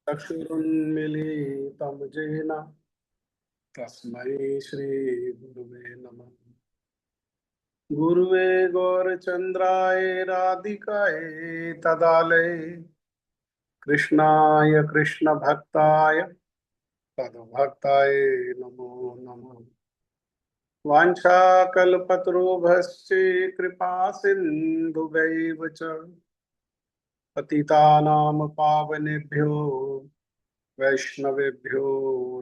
चक्षुरुन्मीलितं येन तस्मै श्रीगुरुवे नमः। गुरुवे गौरचन्द्राय राधिकाय तदालये कृष्णाय कृष्णभक्ताय तद्भक्ताय नमो नमः। वाञ्छाकल्पतरुभ्यश्च कृपा सिन्धुभैव च पतितानां पावनेभ्यो वैष्णवेभ्यो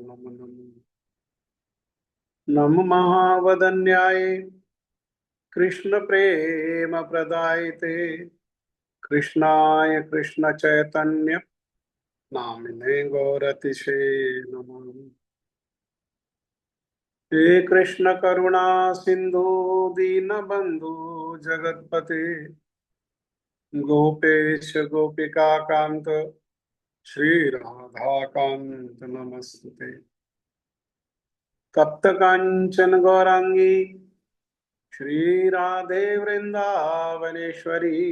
नमो नमः। नमः महावदन्याय कृष्ण प्रेम प्रदायते कृष्णाय कृष्ण चैतन्य नामिने गौरतिशे नमः। हे कृष्ण करुणा सिंधु दीनबंधु जगतपते गोपेश गोपिका कांत श्री राधा कांत नमस्ते। तप्त कांचन गौरांगी श्री राधे वृंदावनेश्वरी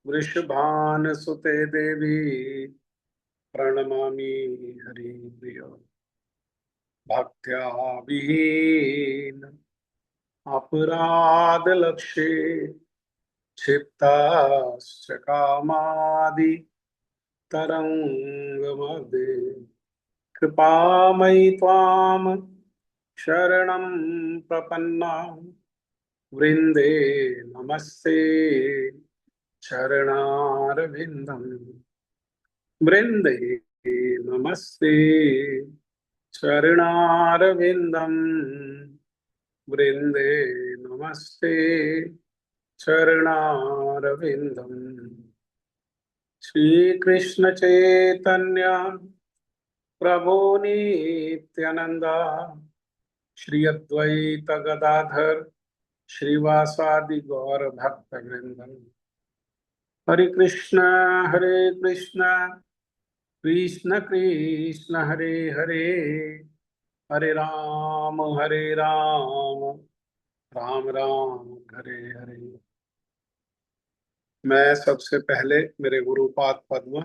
वृषभानुसुते देवी प्रणमामि हरिप्रिय। भक्त्या विहीन अपराध लक्ष्ये क्षिप्ताश्च कामादि तरंगमध्ये कृपामयि त्वां शरणं प्रपन्ना वृंदे नमस्ते चरणारविन्दम् वृंदे नमस्ते चरणारविन्दम् वृंदे नमस्ते चरणारविन्दम्। श्री कृष्ण चैतन्य प्रभु नित्यानंदा श्री अद्वैत गदाधर श्रीवासादि गौर भक्त वृंदम। हरे कृष्ण कृष्ण कृष्ण हरे हरे हरे राम राम राम हरे हरे। मैं सबसे पहले मेरे गुरुपाद पद्म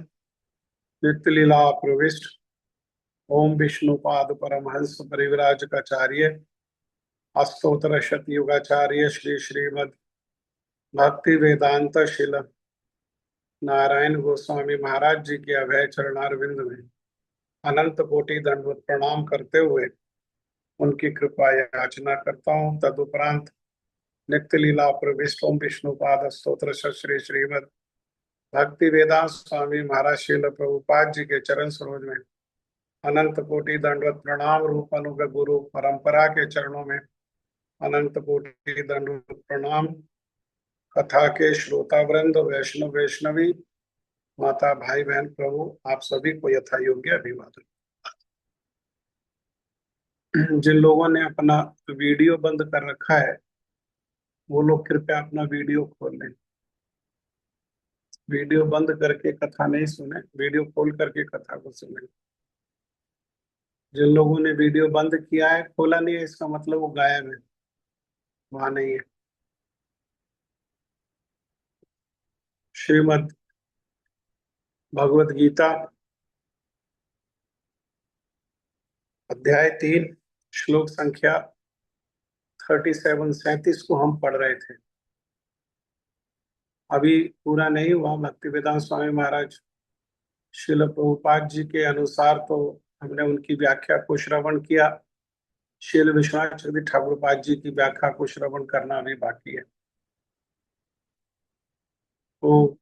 नित्य लीला प्रविष्ट ओम विष्णुपाद परमहंस परिव्राजकाचार्य अष्टोत्तर शतयुगाचार्य श्री श्रीमद भक्ति वेदांत शिल नारायण गोस्वामी महाराज जी के अभय चरणारविंद में अनंत कोटि दंडवत प्रणाम करते हुए उनकी कृपा याचना करता हूँ। तदुपरांत नित्य लीला प्रविष्ट ओम विष्णुपाद स्तोत्र श्री श्रीमद भक्ति वेदांत स्वामी महाराज श्रील प्रभुपाद जी के चरण सरोज में अनंत कोटि दंडवत प्रणाम रूप अनुग गुरु परंपरा के चरणों में अनंत कोटि दंडवत प्रणाम। कथा के श्रोता वृंद वैष्णव वैष्णवी माता भाई बहन प्रभु आप सभी को यथा योग्य अभिवादन। जिन लोगों ने अपना वीडियो बंद कर रखा है वो लोग कृपया अपना वीडियो खोल लें। वीडियो बंद करके कथा नहीं सुने, वीडियो खोल करके कथा को सुने। जिन लोगों ने वीडियो बंद किया है खोला नहीं है इसका मतलब वो गायब है, वहां नहीं है। श्रीमद् भगवत गीता अध्याय 3 श्लोक संख्या 37-37 को हम पढ़ रहे थे। अभी पूरा नहीं हुआ। भक्ति वेदांत स्वामी महाराज श्रील प्रभुपाद जी के अनुसार तो हमने उनकी व्याख्या को श्रवण किया। श्रील विश्वनाथ चक्रवर्ती ठाकुर पाद जी की व्याख्या को श्रवण करना अभी बाकी है। तो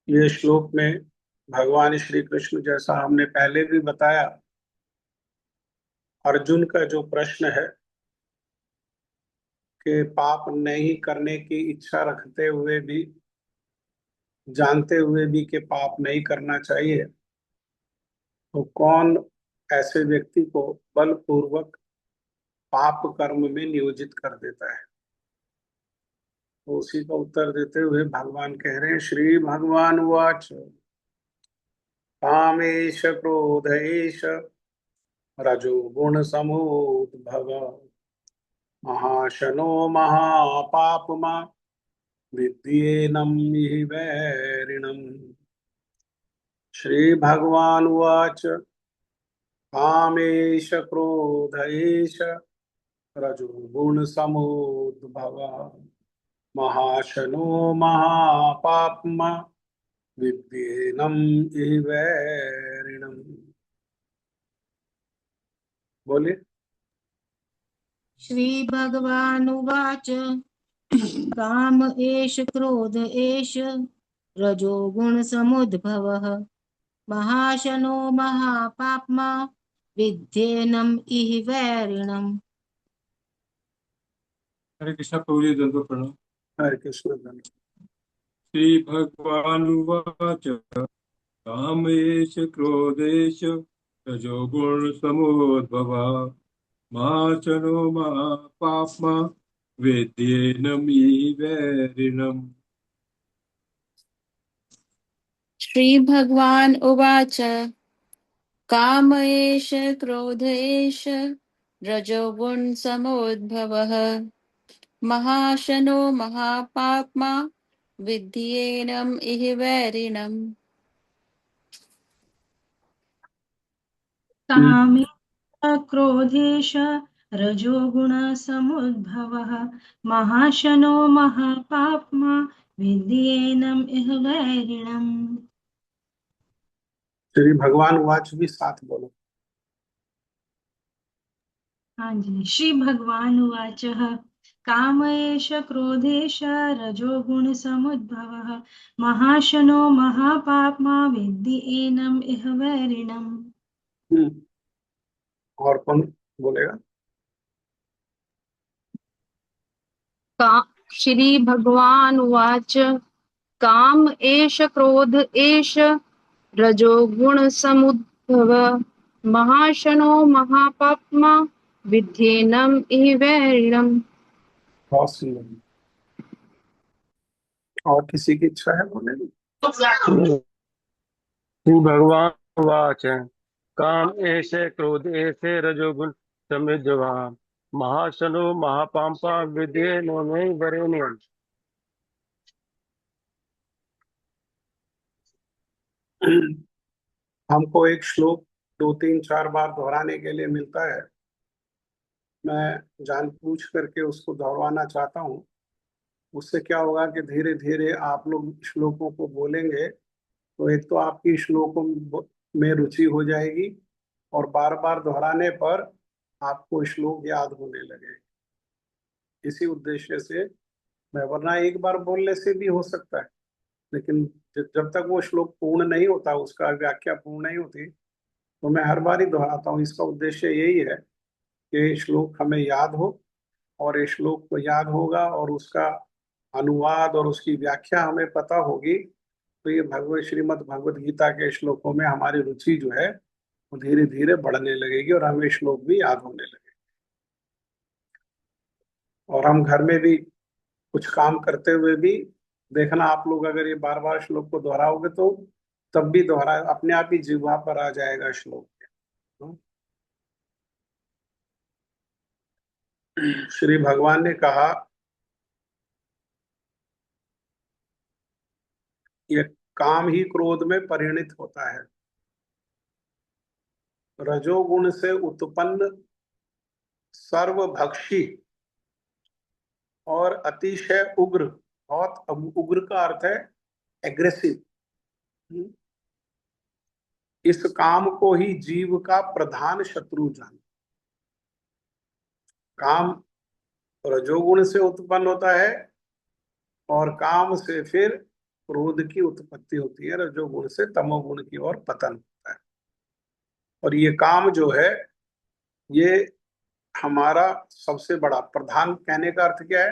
ये श्लोक में भगवान श्री कृष्ण, जैसा हमने पहले भी बताया, अर्जुन का जो प्रश्न है कि पाप नहीं करने की इच्छा रखते हुए भी, जानते हुए भी कि पाप नहीं करना चाहिए, तो कौन ऐसे व्यक्ति को बलपूर्वक पाप कर्म में नियोजित कर देता है। तो उसी का उत्तर देते हुए भगवान कह रहे हैं, श्री भगवान वाच कामेश क्रोधेश रजो गुण समुद्भव महाशनो महापापमा विद्येनम वैरिणम। श्रीभगवानुवाच कामेश क्रोधेश रजोगुणसमुद्भवः महाशनो महापाप्मा विद्येनं इवैरिणम्। बोलिए। श्रीभगवानुवाच काम एष क्रोध एष रजोगुणसमुद्भवः महाशनो महापाप्मा विद्येनम् इह वैरिणम्। हरे कृष्णा प्रभु जी, दंडवत प्रणाम। हरे कृष्ण। श्री भगवानुवाच कामेश क्रोधेश रजोगुण समुद्भवा महाशनो महापाप्मा वेद्येनमीवैरिणम्। श्रीभगवान् उवाच काम एष क्रोध एष रजोगुणसमुद्भवः महाशनो महापाप्मा विद्येनम् इह वैरिणम्। कामे क्रोधेश रजोगुणसमुद्भवः महाशनो महापाप्मा विद्येनम् इह वैरिणम्। श्री भगवान वाच भी साथ बोलो। हाँ जी। श्री भगवान उवाचः काम एष क्रोधेश रजोगुणसमुद्भवः महाशनो महापाप्मा विद्येनम् इह वैरिणम्। और कौन बोलेगा? श्री भगवान उवाच काम एष क्रोध एष रजोगुण समुद्भव महाशनो महापाप्मा विद्येनम् इह वैरिणम्। बहुत सुंदर। और किसी की इच्छा है बोलेगी? श्री भगवान वाच काम ऐसे क्रोध ऐसे रजोगुण समुद्भवा महाशनो महापापा विद्येनो में वरेण्यम। हमको एक श्लोक 2 3 4 बार दोहराने के लिए मिलता है। मैं जानबूझ करके उसको दोहराना चाहता हूँ। उससे क्या होगा कि धीरे धीरे आप लोग श्लोकों को बोलेंगे तो एक तो आपकी श्लोकों में रुचि हो जाएगी और बार बार दोहराने पर आपको श्लोक याद होने लगे। इसी उद्देश्य से मैं, वरना एक बार बोलने से भी हो सकता है, लेकिन जब तक वो श्लोक पूर्ण नहीं होता, उसका व्याख्या पूर्ण नहीं होती, तो मैं हर बार ही दोहराता हूँ। इसका उद्देश्य यही है कि श्लोक हमें याद हो, और ये श्लोक को याद होगा और उसका अनुवाद और उसकी व्याख्या हमें पता होगी, तो ये श्रीमद् भगवत गीता के श्लोकों में हमारी रुचि जो है वो धीरे धीरे बढ़ने लगेगी और हमें श्लोक भी याद होने लगेगा। और हम घर में भी कुछ काम करते हुए भी देखना, आप लोग अगर ये बार बार श्लोक को दोहराओगे तो तब भी दोहरा अपने आप ही जिह्वा पर आ जाएगा श्लोक। श्री भगवान ने कहा ये काम ही क्रोध में परिणित होता है। रजोगुण से उत्पन्न सर्वभक्षी और अतिशय उग्र, बहुत उग्र का अर्थ है एग्रेसिव, इस काम को ही जीव का प्रधान शत्रु जान। काम रजोगुण से उत्पन्न होता है और काम से फिर क्रोध की उत्पत्ति होती है। रजोगुण से तमोगुण की ओर पतन होता है। और ये काम जो है ये हमारा सबसे बड़ा, प्रधान कहने का अर्थ क्या है?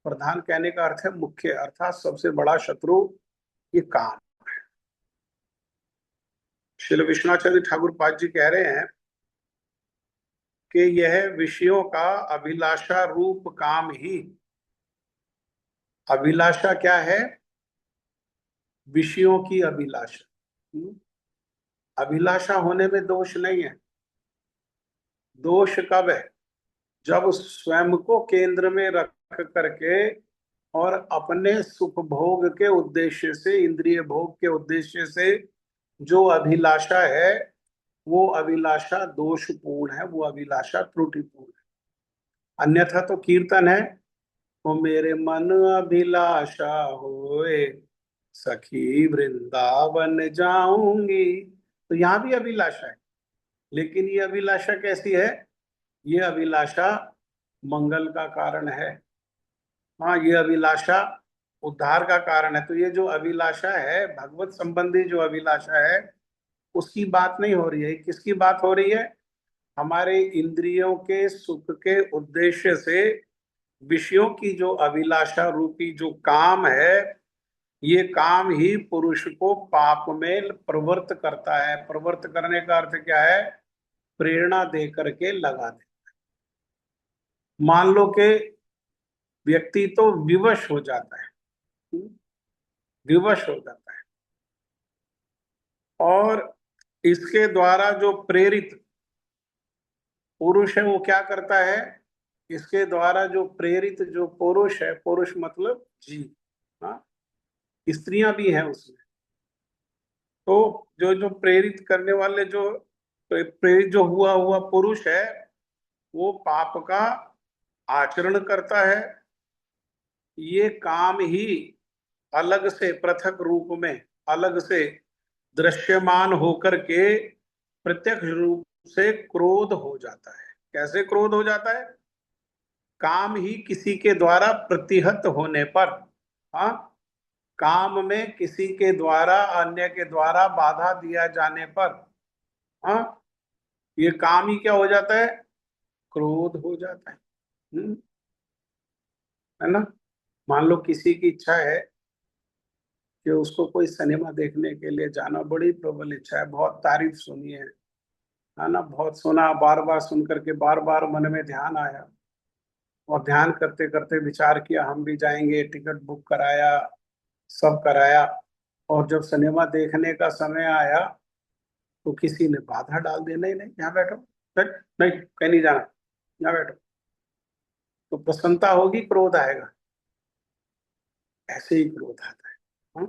प्रधान कहने का अर्थ है मुख्य, अर्थात सबसे बड़ा शत्रु ये काम है। श्री विश्वनाथ ठाकुर पाद जी कह रहे हैं कि यह विषयों का अभिलाषा रूप काम ही, अभिलाषा क्या है? विषयों की अभिलाषा। अभिलाषा होने में दोष नहीं है। दोष कब है? जब स्वयं को केंद्र में रख करके और अपने सुख भोग के उद्देश्य से, इंद्रिय भोग के उद्देश्य से जो अभिलाषा है वो अभिलाषा दोषपूर्ण है, वो अभिलाषा त्रुटिपूर्ण है। अन्यथा तो कीर्तन है, वो मेरे मन अभिलाषा होए सखी वृंदावन जाऊंगी, तो यहाँ भी अभिलाषा है। लेकिन ये अभिलाषा कैसी है? ये अभिलाषा मंगल का कारण है। हाँ, ये अभिलाषा उद्धार का कारण है। तो ये जो अभिलाषा है, भगवत संबंधी जो अभिलाषा है, उसकी बात नहीं हो रही है। किसकी बात हो रही है? हमारे इंद्रियों के सुख के उद्देश्य से विषयों की जो अभिलाषा रूपी जो काम है, ये काम ही पुरुष को पाप में प्रवृत्त करता है। प्रवृत्त करने का अर्थ क्या है? प्रेरणा दे करके लगा दे। मान लो कि व्यक्ति तो विवश हो जाता है, विवश हो जाता है, और इसके द्वारा जो प्रेरित पुरुष है वो क्या करता है? इसके द्वारा जो प्रेरित जो पुरुष है, पुरुष मतलब जीव, हाँ, स्त्रियां भी हैं उसमें। तो जो जो प्रेरित करने वाले जो प्रेरित जो हुआ हुआ पुरुष है, वो पाप का आचरण करता है। ये काम ही अलग से पृथक रूप में अलग से दृश्यमान होकर के प्रत्यक्ष रूप से क्रोध हो जाता है। कैसे क्रोध हो जाता है? काम ही किसी के द्वारा प्रतिहत होने पर, हाँ, काम में किसी के द्वारा अन्य के द्वारा बाधा दिया जाने पर, हाँ, ये काम ही क्या हो जाता है? क्रोध हो जाता है। है ना? मान लो किसी की इच्छा है कि उसको कोई सिनेमा देखने के लिए जाना, बड़ी प्रबल इच्छा है, बहुत तारीफ सुनी है ना, बहुत सुना, बार बार सुन करके बार बार मन में ध्यान आया, और ध्यान करते करते विचार किया हम भी जाएंगे, टिकट बुक कराया, सब कराया, और जब सिनेमा देखने का समय आया तो किसी ने बाधा डाल दी, नहीं नहीं यहाँ बैठो, नहीं कहीं नहीं जाना, यहाँ बैठो। तो प्रसन्नता होगी, क्रोध आएगा? ऐसे ही क्रोध आता है। हाँ?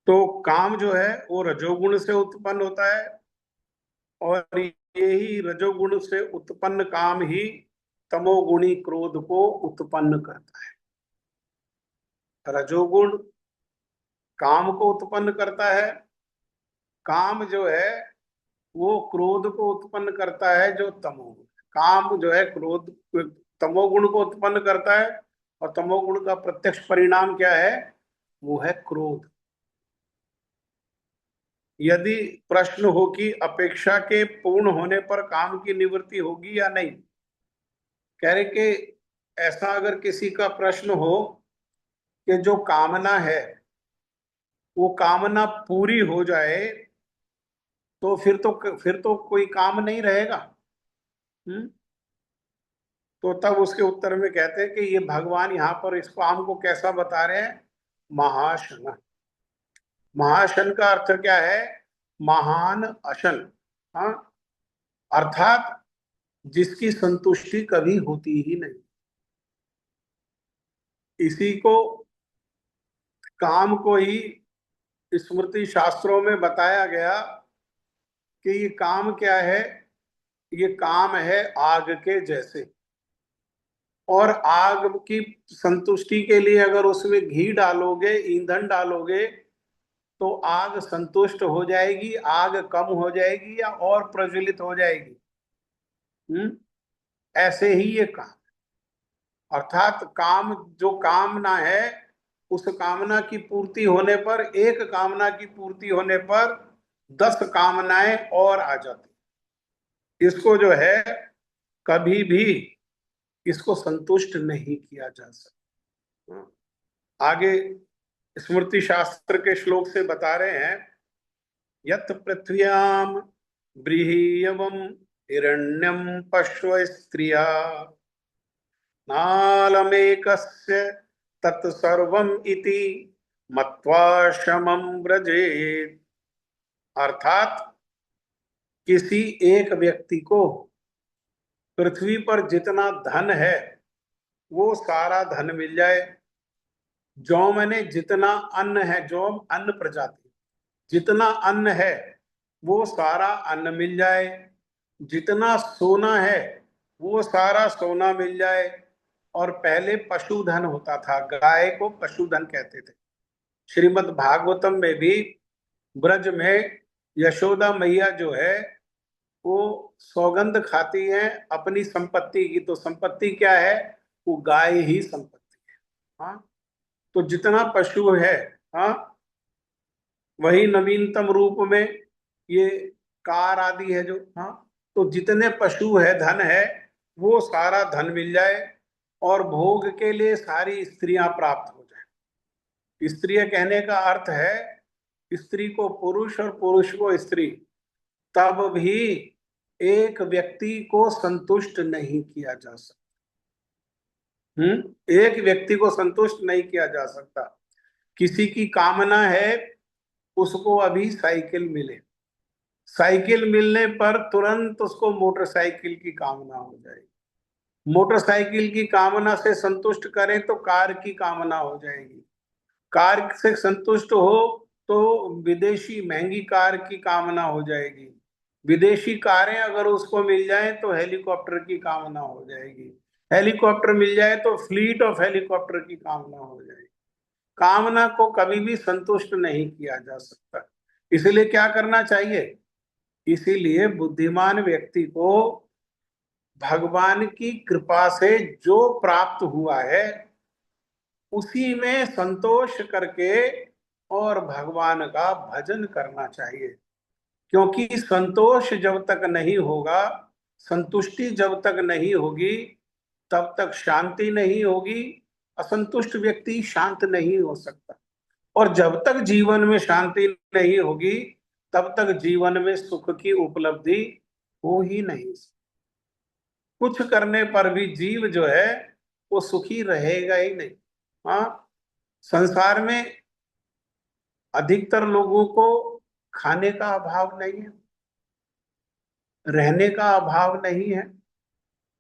तो काम जो है वो रजोगुण से उत्पन्न होता है, और यही रजोगुण से उत्पन्न काम ही तमोगुणी क्रोध को उत्पन्न करता है। रजोगुण काम को उत्पन्न करता है, काम जो है वो क्रोध को उत्पन्न करता है, जो तमोगुण। काम जो है क्रोध तमोगुण को उत्पन्न करता है, और तमोगुण का प्रत्यक्ष परिणाम क्या है? वो है क्रोध। यदि प्रश्न हो कि अपेक्षा के पूर्ण होने पर काम की निवृत्ति होगी या नहीं, कह रहे कि ऐसा अगर किसी का प्रश्न हो कि जो कामना है वो कामना पूरी हो जाए, तो फिर तो कोई काम नहीं रहेगा। तो तब उसके उत्तर में कहते हैं कि ये भगवान यहाँ पर इस काम को कैसा बता रहे हैं? महाशन। महाशन का अर्थ क्या है? महान अशन, हाँ, अर्थात जिसकी संतुष्टि कभी होती ही नहीं। इसी को, काम को ही स्मृति शास्त्रों में बताया गया कि ये काम क्या है? ये काम है आग के जैसे, और आग की संतुष्टि के लिए अगर उसमें घी डालोगे, ईंधन डालोगे, तो आग संतुष्ट हो जाएगी, आग कम हो जाएगी या और प्रज्वलित हो जाएगी। ऐसे ही ये काम, अर्थात काम जो कामना है, उस कामना की पूर्ति होने पर, एक कामना की पूर्ति होने पर 10 कामनाएं और आ जाती। इसको जो है कभी भी इसको संतुष्ट नहीं किया जा सकता। आगे स्मृति शास्त्र के श्लोक से बता रहे हैं, यत् पृथ्व्याम ब्रीहियवम हिरण्यम पश्व स्त्रिया नालमेकस्य तत्सर्वम इति मत्वा शमं व्रजेत। अर्थात किसी एक व्यक्ति को पृथ्वी पर जितना धन है वो सारा धन मिल जाए, जौ मैंने जितना अन्न है, जौ अन्न प्रजाति, जितना अन्न है वो सारा अन्न मिल जाए, जितना सोना है वो सारा सोना मिल जाए। और पहले पशुधन होता था, गाय को पशुधन कहते थे। श्रीमद् भागवतम में भी ब्रज में यशोदा मैया जो है वो सौगंध खाती है अपनी संपत्ति की, तो संपत्ति क्या है, वो गाय ही संपत्ति है। हाँ, तो जितना पशु है, हाँ, वही नवीनतम रूप में ये कार आदि है जो, हाँ, तो जितने पशु है, धन है, वो सारा धन मिल जाए और भोग के लिए सारी स्त्रियां प्राप्त हो जाए। स्त्रिय कहने का अर्थ है स्त्री को पुरुष और पुरुष को स्त्री। तब भी एक व्यक्ति को संतुष्ट नहीं किया जा सकता। एक व्यक्ति को संतुष्ट नहीं किया जा सकता। किसी की कामना है उसको अभी साइकिल मिले, साइकिल मिलने पर तुरंत उसको मोटरसाइकिल की कामना हो जाएगी। मोटरसाइकिल की कामना से संतुष्ट करें तो कार की कामना हो जाएगी। कार से संतुष्ट हो तो विदेशी महंगी कार की कामना हो जाएगी। विदेशी कारें अगर उसको मिल जाए तो हेलीकॉप्टर की कामना हो जाएगी। हेलीकॉप्टर मिल जाए तो फ्लीट ऑफ हेलीकॉप्टर की कामना हो जाएगी। कामना को कभी भी संतुष्ट नहीं किया जा सकता। इसलिए क्या करना चाहिए? इसीलिए बुद्धिमान व्यक्ति को भगवान की कृपा से जो प्राप्त हुआ है उसी में संतोष करके और भगवान का भजन करना चाहिए। क्योंकि संतोष जब तक नहीं होगा, संतुष्टि जब तक नहीं होगी, तब तक शांति नहीं होगी। असंतुष्ट व्यक्ति शांत नहीं हो सकता, और जब तक जीवन में शांति नहीं होगी तब तक जीवन में सुख की उपलब्धि हो ही नहीं। कुछ करने पर भी जीव जो है वो सुखी रहेगा ही नहीं। हाँ, संसार में अधिकतर लोगों को खाने का अभाव नहीं है, रहने का अभाव नहीं है,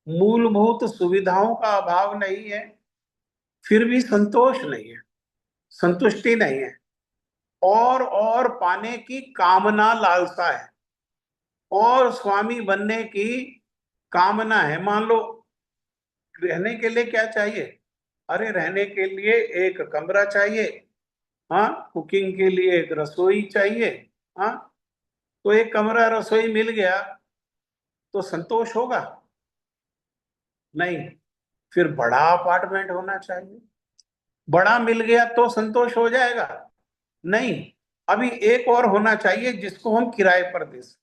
मूलभूत सुविधाओं का अभाव नहीं है, फिर भी संतोष नहीं है, संतुष्टि नहीं है, और पाने की कामना, लालसा है, और स्वामी बनने की कामना है। मान लो रहने के लिए क्या चाहिए? अरे रहने के लिए एक कमरा चाहिए, हाँ, कुकिंग के लिए एक रसोई चाहिए, हाँ, तो एक कमरा रसोई मिल गया तो संतोष होगा? नहीं। फिर बड़ा अपार्टमेंट होना चाहिए। बड़ा मिल गया तो संतोष हो जाएगा? नहीं, अभी एक और होना चाहिए जिसको हम किराए पर दे सकें।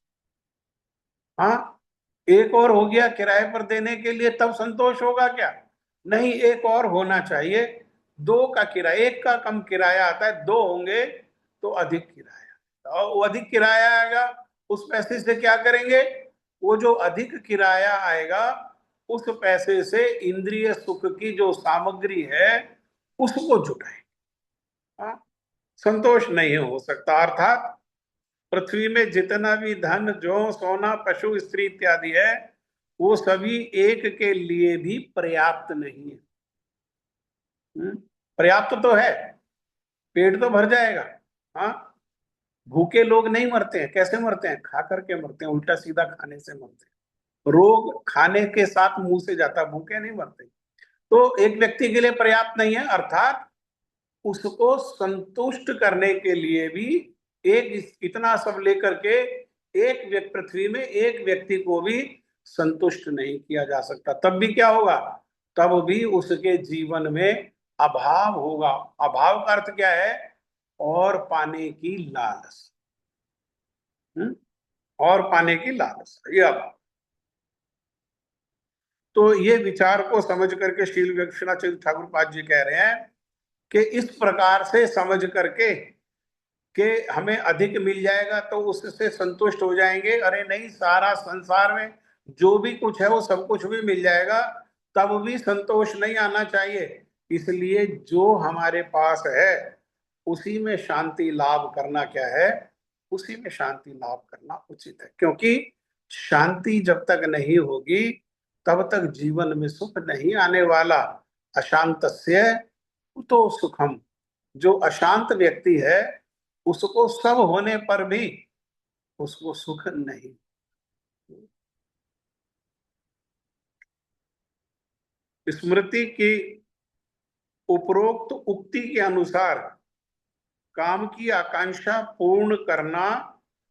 हाँ, एक और हो गया किराए पर देने के लिए, तब संतोष होगा क्या? नहीं, एक और होना चाहिए। दो का किराया, एक का कम किराया आता है, दो होंगे तो अधिक किराया, और वो अधिक किराया आएगा, उस पैसे से क्या करेंगे? वो जो अधिक किराया आएगा उस पैसे से इंद्रिय सुख की जो सामग्री है उसको जुटाएंगे। हाँ, संतोष नहीं हो सकता। अर्थात पृथ्वी में जितना भी धन, जो सोना, पशु, स्त्री इत्यादि है, वो सभी एक के लिए भी पर्याप्त नहीं है। पर्याप्त तो है, पेट तो भर जाएगा। हाँ, भूखे लोग नहीं मरते हैं। कैसे मरते हैं? खा करके मरते हैं, उल्टा सीधा खाने से मरते हैं। रोग खाने के साथ मुंह से जाता, भूखे नहीं मरते। तो एक व्यक्ति के लिए पर्याप्त नहीं है, अर्थात उसको संतुष्ट करने के लिए भी एक इतना सब लेकर के एक पृथ्वी में एक व्यक्ति को भी संतुष्ट नहीं किया जा सकता। तब भी क्या होगा? तब भी उसके जीवन में अभाव होगा। अभाव का अर्थ क्या है? और पाने की लालस। और पाने की लालस, ये अभाव। तो ये विचार को समझ करके श्रील विश्वनाथ ठाकुर पाद जी कह रहे हैं कि इस प्रकार से समझ करके कि हमें अधिक मिल जाएगा तो उससे संतुष्ट हो जाएंगे। अरे नहीं, सारा संसार में जो भी कुछ है वो सब कुछ भी मिल जाएगा, तब भी संतोष नहीं आना चाहिए। इसलिए जो हमारे पास है उसी में शांति लाभ करना क्या है? उसी में शांति लाभ करना उचित है। क्योंकि शांति जब तक नहीं होगी तब तक जीवन में सुख नहीं आने वाला। अशांतस्य कुतो सुखम, जो अशांत व्यक्ति है उसको सब होने पर भी उसको सुख नहीं। स्मृति की उपरोक्त उक्ति के अनुसार काम की आकांक्षा पूर्ण करना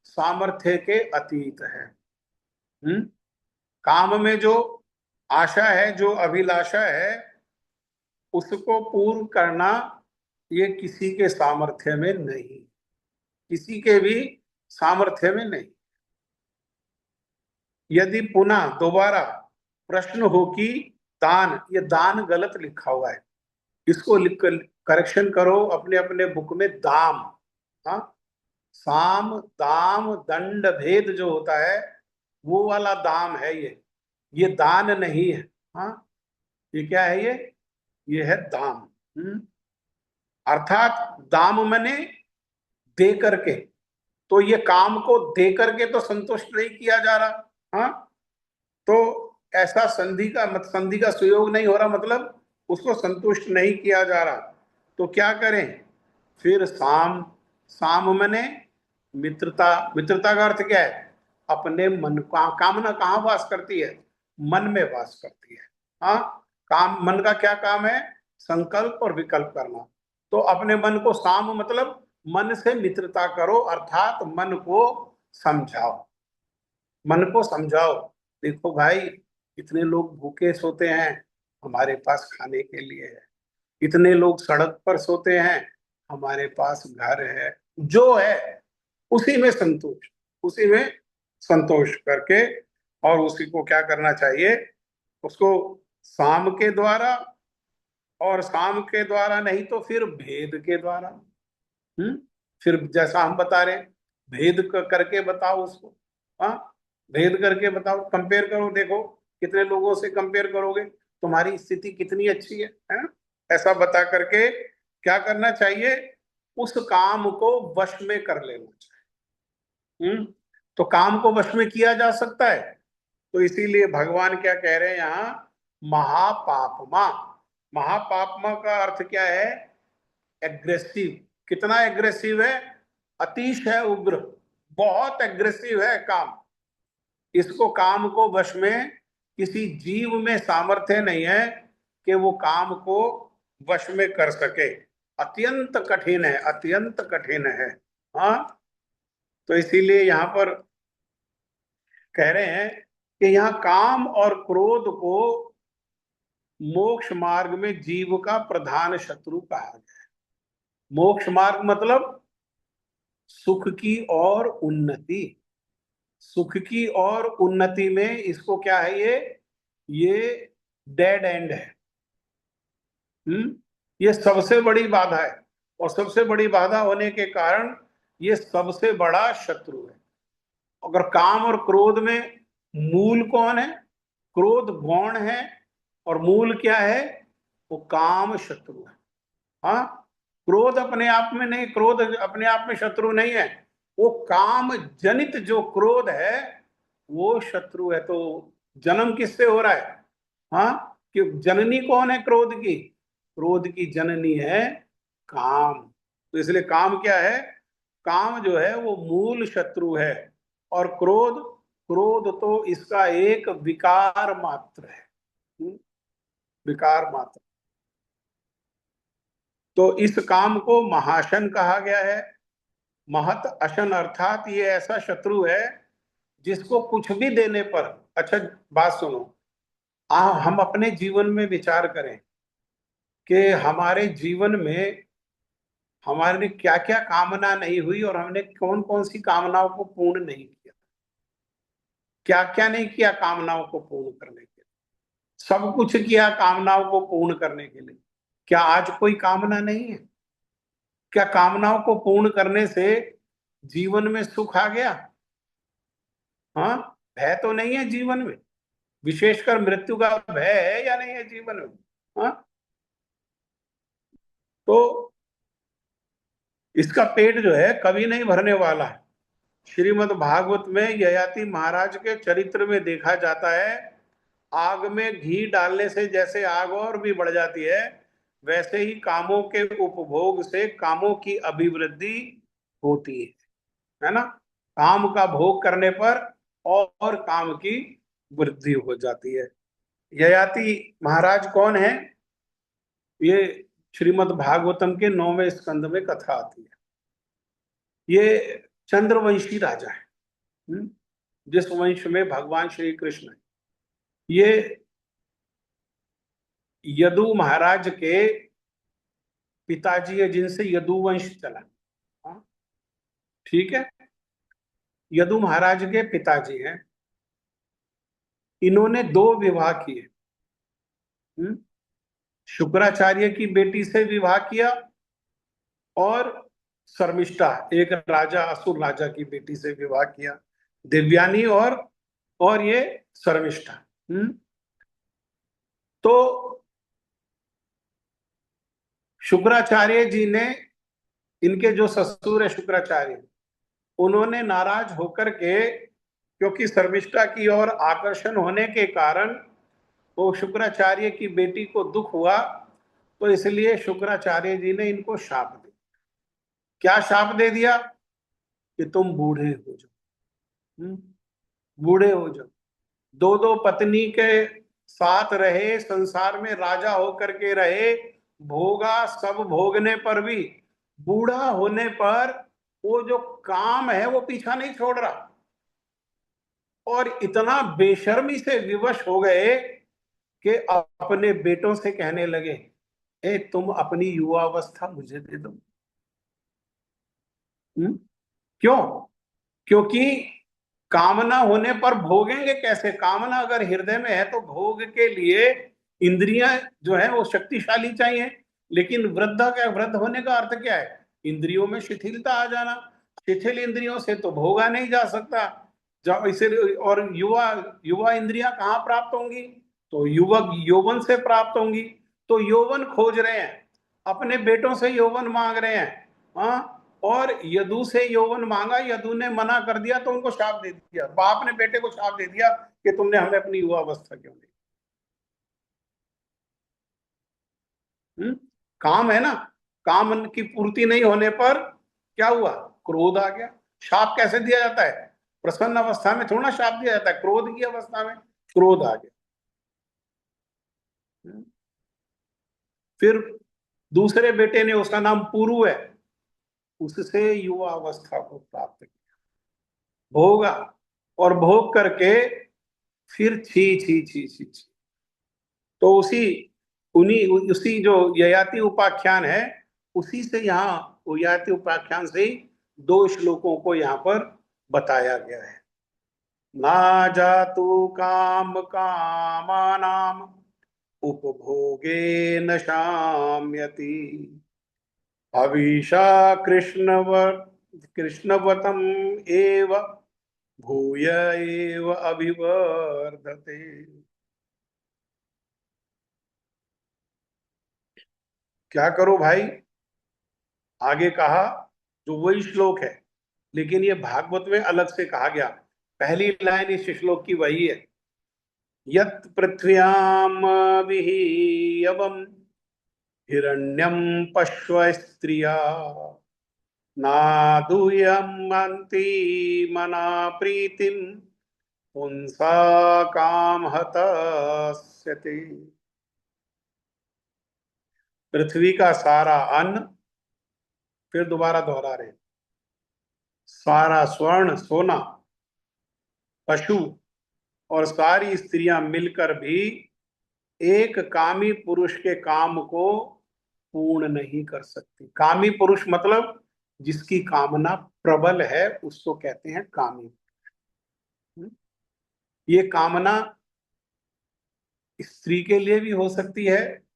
सामर्थ्य के अतीत है। काम में जो आशा है, जो अभिलाषा है, उसको पूर्ण करना ये किसी के सामर्थ्य में नहीं, किसी के भी सामर्थ्य में नहीं। यदि पुनः दोबारा प्रश्न हो कि दान, ये दान गलत लिखा हुआ है, इसको लिख करेक्शन करो अपने अपने बुक में। दाम, हाँ, साम दाम दंड भेद जो होता है वो वाला दाम है ये दान नहीं है। हाँ, ये क्या है? ये है दाम। अर्थात दाम मने दे करके, तो ये काम को दे करके तो संतुष्ट नहीं किया जा रहा। हाँ, तो ऐसा संधि का सुयोग नहीं हो रहा, मतलब उसको संतुष्ट नहीं किया जा रहा। तो क्या करें फिर? साम मने मित्रता। मित्रता का अर्थ क्या है? अपने मन का कामना कहाँ वास करती है? मन में वास करती है। हाँ, काम, मन का क्या काम है? संकल्प और विकल्प करना। तो अपने मन को साम मतलब मन से मित्रता करो, अर्थात मन को समझाओ। मन को समझाओ, देखो भाई, इतने लोग भूखे सोते हैं, हमारे पास खाने के लिए है। इतने लोग सड़क पर सोते हैं, हमारे पास घर है। जो है उसी में संतोष करके, और उसी को क्या करना चाहिए? उसको साम के द्वारा, और साम के द्वारा नहीं तो फिर भेद के द्वारा। फिर जैसा हम बता रहे हैं, भेद करके बताओ उसको। हाँ, भेद करके बताओ, कंपेयर करो, देखो कितने लोगों से कंपेयर करोगे, तुम्हारी स्थिति कितनी अच्छी है? ऐसा बता करके क्या करना चाहिए? उस काम को वश में कर लेना चाहिए। तो काम को वश में किया जा सकता है, तो इसीलिए भगवान क्या कह रहे हैं यहाँ? महापापमा। महापापमा का अर्थ क्या है? एग्रेसिव। कितना एग्रेसिव है? अतिशय उग्र, बहुत एग्रेसिव है काम। इसको, काम को वश में किसी जीव में सामर्थ्य नहीं है कि वो काम को वश में कर सके। अत्यंत कठिन है, अत्यंत कठिन है। हाँ, तो इसीलिए यहाँ पर कह रहे हैं कि यहाँ काम और क्रोध को मोक्ष मार्ग में जीव का प्रधान शत्रु कहा गया है। मोक्ष मार्ग मतलब सुख की और उन्नति। सुख की और उन्नति में इसको क्या है? ये डेड एंड है। ये सबसे बड़ी बाधा है, और सबसे बड़ी बाधा होने के कारण ये सबसे बड़ा शत्रु है। अगर काम और क्रोध में मूल कौन है? क्रोध गौण है, और मूल क्या है? वो काम शत्रु है। हाँ, क्रोध अपने आप में नहीं, क्रोध अपने आप में शत्रु नहीं है, वो काम जनित जो क्रोध है वो शत्रु है। तो जन्म किससे हो रहा है? हाँ, कि जननी कौन है क्रोध की? क्रोध की जननी है काम। तो इसलिए काम क्या है? काम जो है वो मूल शत्रु है, और क्रोध तो इसका एक विकार मात्र है। विकार मात्र। तो इस काम को महाशन कहा गया है। महत अशन अर्थात ये ऐसा शत्रु है जिसको कुछ भी देने पर, अच्छा बात सुनो, हम अपने जीवन में विचार करें कि हमारे जीवन में हमारे क्या क्या कामना नहीं हुई, और हमने कौन कौन सी कामनाओं को पूर्ण नहीं किया, क्या क्या नहीं किया कामनाओं को पूर्ण करने के लिए। सब कुछ किया कामनाओं को पूर्ण करने के लिए। क्या आज कोई कामना नहीं है? क्या कामनाओं को पूर्ण करने से जीवन में सुख आ गया? हाँ, भय तो नहीं है जीवन में, विशेषकर मृत्यु का भय है या नहीं है जीवन में? हाँ, तो इसका पेट जो है कभी नहीं भरने वाला है। श्रीमद् भागवत में ययाति महाराज के चरित्र में देखा जाता है, आग में घी डालने से जैसे आग और भी बढ़ जाती है, वैसे ही कामों के उपभोग से कामों की अभिवृद्धि होती है ना। काम का भोग करने पर और काम की वृद्धि हो जाती है। ययाति महाराज कौन है? ये श्रीमद् भागवतम के 9वें स्कंद में कथा आती है। ये चंद्रवंशी राजा है, जिस वंश में भगवान श्री कृष्ण है। ये यदु महाराज के पिताजी है, जिनसे यदुवंश चला। हाँ, ठीक है। यदु महाराज के पिताजी हैं। इन्होंने 2 विवाह किए। शुक्राचार्य की बेटी से विवाह किया और शर्मिष्ठा, एक राजा, असुर राजा की बेटी से विवाह किया, देवयानी और ये शर्मिष्ठा। तो शुक्राचार्य जी ने, इनके जो ससुर है शुक्राचार्य, उन्होंने नाराज होकर के, क्योंकि शर्मिष्ठा की ओर आकर्षण होने के कारण वो शुक्राचार्य की बेटी को दुख हुआ, तो इसलिए शुक्राचार्य जी ने इनको शाप दिया। क्या शाप दे दिया? कि तुम बूढ़े हो जाओ, बूढ़े हो जाओ। 2 पत्नी के साथ रहे, संसार में राजा होकर के रहे, भोगा, सब भोगने पर भी बूढ़ा होने पर वो जो काम है वो पीछा नहीं छोड़ रहा। और इतना बेशर्मी से विवश हो गए कि अपने बेटों से कहने लगे, ए तुम अपनी युवावस्था मुझे दे दो। क्यों? क्योंकि कामना होने पर भोगेंगे कैसे? कामना अगर हृदय में है तो भोग के लिए इंद्रियां जो है वो शक्तिशाली चाहिए। लेकिन वृद्ध होने का अर्थ क्या है? इंद्रियों में शिथिलता आ जाना। शिथिल इंद्रियों से तो भोगा नहीं जा सकता। जब इसे, और युवा इंद्रियां कहाँ प्राप्त होंगी? तो युवक यौवन से प्राप्त होंगी। तो यौवन खोज रहे हैं, अपने बेटों से यौवन मांग रहे हैं। हाँ, और यदु से यौवन मांगा, यदु ने मना कर दिया तो उनको शाप दे दिया। बाप ने बेटे को शाप दे दिया कि तुमने हमें अपनी युवावस्था क्यों दी। काम है ना, काम की पूर्ति नहीं होने पर क्या हुआ? क्रोध आ गया। शाप कैसे दिया जाता है? प्रसन्न अवस्था में थोड़ा शाप दिया जाता है, क्रोध की अवस्था में क्रोध आ गया। फिर दूसरे बेटे ने, उसका नाम पुरु है, उससे युवा अवस्था को प्राप्त किया, भोगा, और भोग करके फिर छी छी छी छी छी। तो उसी जो ययाति उपाख्यान है, उसी से यहाँ ययाति उपाख्यान से ही 2 श्लोकों को यहाँ पर बताया गया है। ना जातु काम कामानाम उपभोगे न शाम्यति अविशा कृष्णवतम एव भूय एव अभिवर्धते। क्या करो भाई? आगे कहा, जो वही श्लोक है, लेकिन ये भागवत में अलग से कहा गया। पहली लाइन इस श्लोक की वही है, यत् पृथ्व्याम विहीयवम् हिरण्यम पश्व स्त्रिया नादूयमन्ति मना प्रीतिम पुंसा काम हतस्यते। पृथ्वी का सारा अन्न, फिर दोबारा दोहरा रहे, सारा स्वर्ण सोना, पशु और सारी स्त्रियां मिलकर भी एक कामी पुरुष के काम को पूर्ण नहीं कर सकती। कामी पुरुष मतलब जिसकी कामना प्रबल है, उसको कहते हैं कामी। ये कामना स्त्री के लिए भी हो सकती है,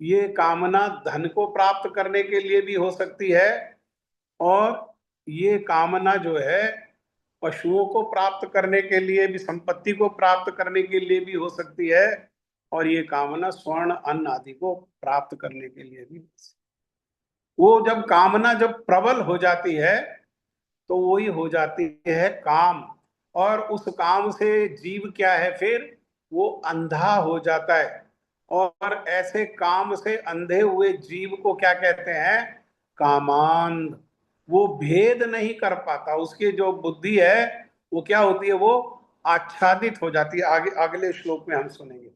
ये कामना धन को प्राप्त करने के लिए भी हो सकती है, और ये कामना जो है पशुओं को प्राप्त करने के लिए भी, संपत्ति को प्राप्त करने के लिए भी हो सकती है, और ये कामना स्वर्ण अन्न आदि को प्राप्त करने के लिए भी। वो जब कामना जब प्रबल हो जाती है तो वही हो जाती है काम, और उस काम से जीव क्या है, फिर वो अंधा हो जाता है। और ऐसे काम से अंधे हुए जीव को क्या कहते हैं? कामांध। वो भेद नहीं कर पाता, उसकी जो बुद्धि है वो क्या होती है? वो आच्छादित हो जाती है। आगे अगले श्लोक में हम सुनेंगे।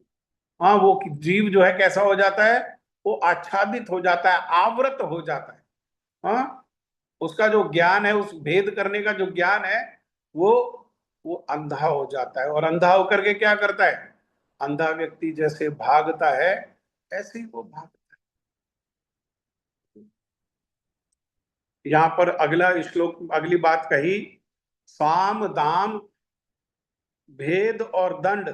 हाँ, वो जीव जो है कैसा हो जाता है? वो आच्छादित हो जाता है, आवृत हो जाता है। हाँ, उसका जो ज्ञान है, उस भेद करने का जो ज्ञान है, वो वो अंधा हो जाता है। और अंधा होकर के क्या करता है? अंधा व्यक्ति जैसे भागता है, ऐसे ही वो भागता है। यहाँ पर अगला श्लोक, अगली बात कही, साम दाम भेद और दंड,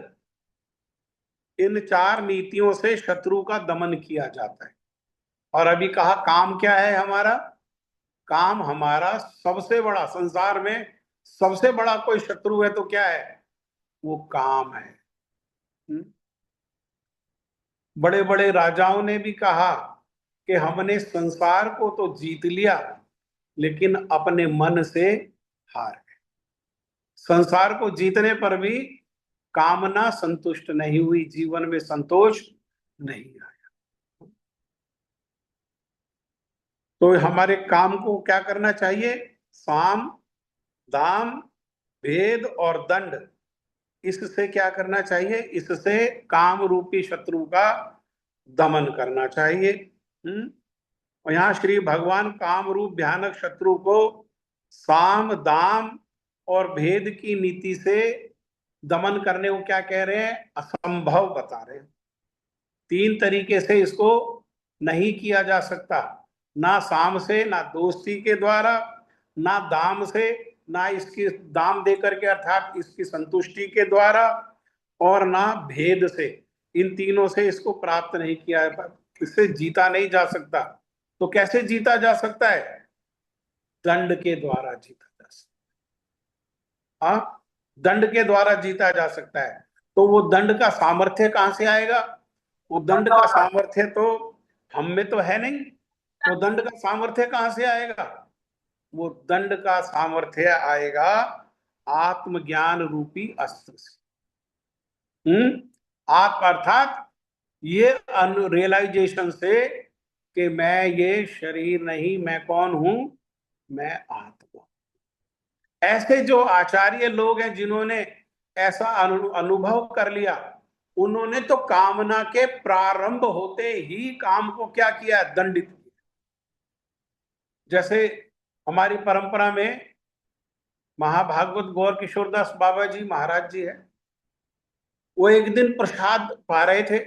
इन चार नीतियों से शत्रु का दमन किया जाता है। और अभी कहा काम क्या है हमारा? काम हमारा सबसे बड़ा, संसार में सबसे बड़ा कोई शत्रु है तो क्या है? वो काम है। बड़े बड़े राजाओं ने भी कहा कि हमने संसार को तो जीत लिया, लेकिन अपने मन से हार गए। संसार को जीतने पर भी कामना संतुष्ट नहीं हुई, जीवन में संतोष नहीं आया। तो हमारे काम को क्या करना चाहिए? साम दाम भेद और दंड, इससे क्या करना चाहिए? इससे काम रूपी शत्रु का दमन करना चाहिए। और यहाँ श्री भगवान काम रूप भयानक शत्रु को साम दाम और भेद की नीति से दमन करने को क्या कह रहे हैं? असंभव बता रहे हैं। तीन तरीके से इसको नहीं किया जा सकता, ना साम से, ना दोस्ती के द्वारा, ना दाम से, ना इसकी दाम देकर के अर्थात इसकी संतुष्टि के द्वारा, और ना भेद से। इन तीनों से इसको प्राप्त नहीं किया है, इससे जीता नहीं जा सकता। तो कैसे जीता जा सकता है? दंड के द्वारा जीता जा सकता है। हाँ, दंड के द्वारा जीता जा सकता है। तो वो दंड का सामर्थ्य कहां से आएगा? वो दंड का सामर्थ्य तो हम में तो है नहीं। तो दंड का सामर्थ्य कहां से आएगा? वो दंड का सामर्थ्य आएगा आत्मज्ञान रूपी अस्त्र से। आत्म अर्थात ये रियलाइजेशन से कि मैं ये शरीर नहीं, मैं कौन हूं? मैं आत्मा। ऐसे जो आचार्य लोग हैं जिन्होंने ऐसा अनुभव कर लिया, उन्होंने तो कामना के प्रारंभ होते ही काम को क्या किया? दंडित किया। जैसे हमारी परंपरा में महाभागवत गौर किशोरदास बाबा जी महाराज जी है, वो एक दिन प्रसाद पा रहे थे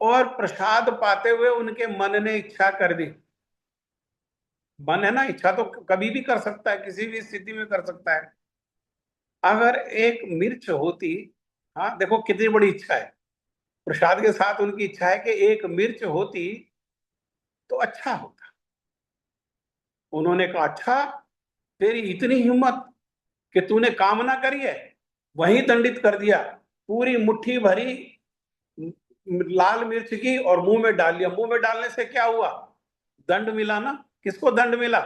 और प्रसाद पाते हुए उनके मन ने इच्छा कर दी। मन है ना, इच्छा तो कभी भी कर सकता है, किसी भी स्थिति में कर सकता है। अगर एक मिर्च होती, हाँ देखो कितनी बड़ी इच्छा है, प्रसाद के साथ उनकी इच्छा है कि एक मिर्च होती तो अच्छा होता। उन्होंने कहा अच्छा, तेरी इतनी हिम्मत कि तूने कामना करी है, वहीं दंडित कर दिया। पूरी मुट्ठी भरी लाल मिर्च की और मुंह में डाल लिया। मुंह में डालने से क्या हुआ? दंड मिला ना। किसको दंड मिला?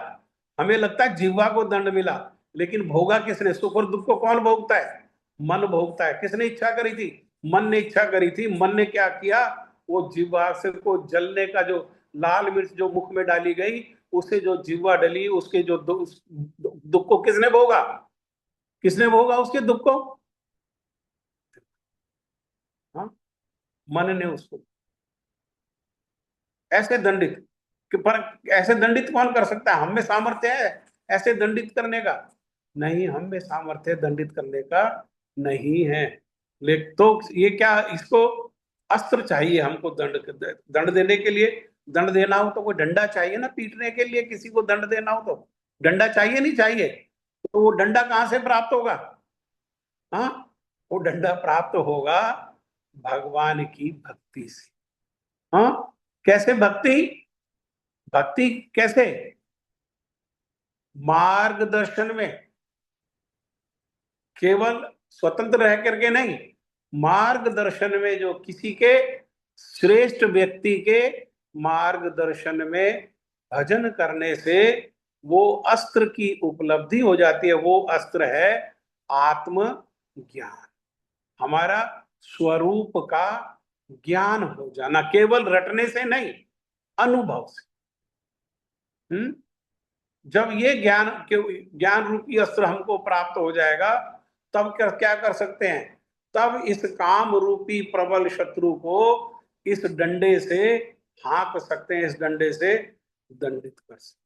हमें लगता है जिह्वा को दंड मिला, लेकिन भोगा किसने? सुख और दुख को कौन भोगता है? मन भोगता है। किसने इच्छा करी थी? मन ने इच्छा करी थी। मन ने क्या किया? वो जिह्वा से को जलने का जो लाल मिर्च जो मुख में डाली गई, उससे जो जिह्वा डली, उसके जो दुख को किसने भोगा? किसने भोगा उसके दुख को? हाँ, मन ने उसको ऐसे दंडित। कि पर ऐसे दंडित कौन कर सकता है? हम में सामर्थ्य है ऐसे दंडित करने का? नहीं, हम में सामर्थ्य दंडित करने का नहीं है। लेकिन तो ये क्या, इसको अस्त्र चाहिए हमको। दंड देने के लिए, दंड देना हो तो कोई डंडा चाहिए ना, पीटने के लिए किसी को दंड देना हो तो डंडा चाहिए, नहीं चाहिए? तो वो डंडा कहां से प्राप्त होगा? हाँ, वो डंडा प्राप्त होगा भगवान की भक्ति से। हाँ, कैसे भक्ति? भक्ति कैसे? मार्गदर्शन में, केवल स्वतंत्र रह करके नहीं, मार्गदर्शन में, जो किसी के श्रेष्ठ व्यक्ति के मार्गदर्शन में भजन करने से वो अस्त्र की उपलब्धि हो जाती है। वो अस्त्र है आत्म ज्ञान, हमारा स्वरूप का ज्ञान हो जाना, केवल रटने से नहीं, अनुभव से। जब ये ज्ञान रूपी अस्त्र हमको प्राप्त हो जाएगा, तब क्या कर सकते हैं? तब इस काम रूपी प्रबल शत्रु को इस डंडे से हाँक सकते हैं, इस डंडे से दंडित कर सकते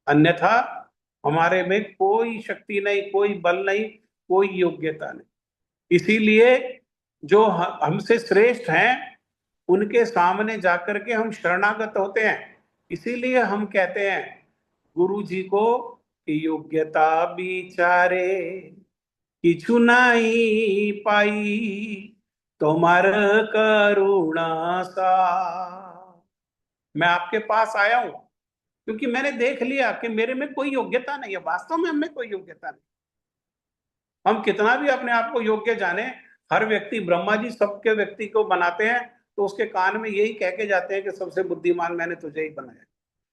हैं। अन्यथा हमारे में कोई शक्ति नहीं, कोई बल नहीं, कोई योग्यता नहीं। इसीलिए जो हमसे श्रेष्ठ हैं उनके सामने जाकर के हम शरणागत होते हैं। इसीलिए हम कहते हैं गुरु जी को कि योग्यता बिचारे किछु नहीं पाई, तुम्हार करुणा सा। मैं आपके पास आया हूं क्योंकि मैंने देख लिया कि मेरे में कोई योग्यता नहीं है, वास्तव में हमें कोई योग्यता नहीं। हम कितना भी अपने आप को योग्य जाने, हर व्यक्ति, ब्रह्मा जी सबके व्यक्ति को बनाते हैं तो उसके कान में यही कह के जाते हैं कि सबसे बुद्धिमान मैंने तुझे ही बनाया।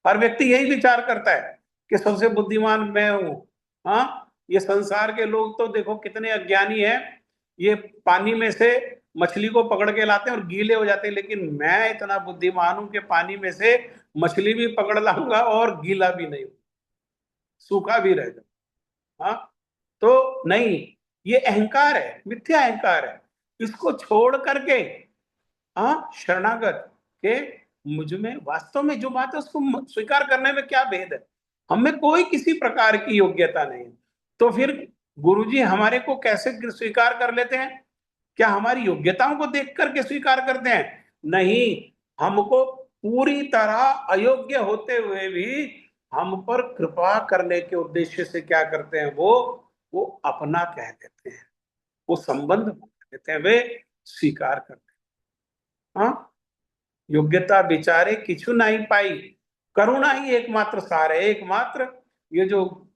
हर व्यक्ति यही विचार करता है कि सबसे बुद्धिमान मैं हूं। हाँ, ये संसार के लोग तो देखो कितने अज्ञानी हैं, ये पानी में से मछली को पकड़ के लाते हैं और गीले हो जाते हैं, लेकिन मैं इतना बुद्धिमान हूं कि पानी में से मछली भी पकड़ लाऊंगा और गीला भी नहीं, सूखा भी रह जाऊंगा। हाँ, तो नहीं, ये अहंकार है, मिथ्या अहंकार है। इसको छोड़ करके शरणागत के मुझ में वास्तव में जो बात है उसको स्वीकार करने में क्या भेद है? हमें कोई किसी प्रकार की योग्यता नहीं है, तो फिर गुरुजी हमारे को कैसे स्वीकार कर लेते हैं? क्या हमारी योग्यताओं को देख करके स्वीकार करते हैं? नहीं, हमको पूरी तरह अयोग्य होते हुए भी हम पर कृपा करने के उद्देश्य से क्या करते हैं? वो अपना कह देते हैं, वो संबंध बना देते हैं, वे स्वीकार करते हैं। हाँ, योग्यता बिचारे किछु नहीं पाई, करुणा ही एकमात्र सार है। एकमात्र ये जो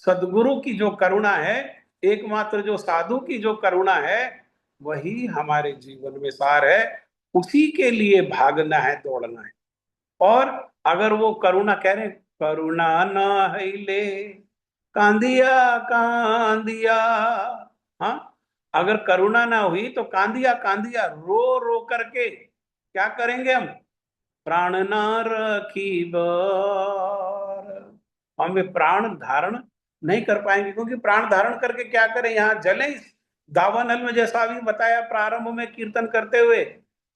सदगुरु की जो करुणा है, एकमात्र जो साधु की जो करुणा है, वही हमारे जीवन में सार है। उसी के लिए भागना है, दौड़ना है। और अगर वो करुणा कह रहे, करुणा न ले कांदिया कांदिया, हाँ, अगर करुणा ना हुई तो कांदिया कांदिया, रो रो करके क्या करेंगे हम? प्राण न रखी बार, हम वे प्राण धारण नहीं कर पाएंगे, क्योंकि प्राण धारण करके क्या करें? यहाँ जले इस दावानल में, जैसा अभी बताया प्रारंभ में कीर्तन करते हुए,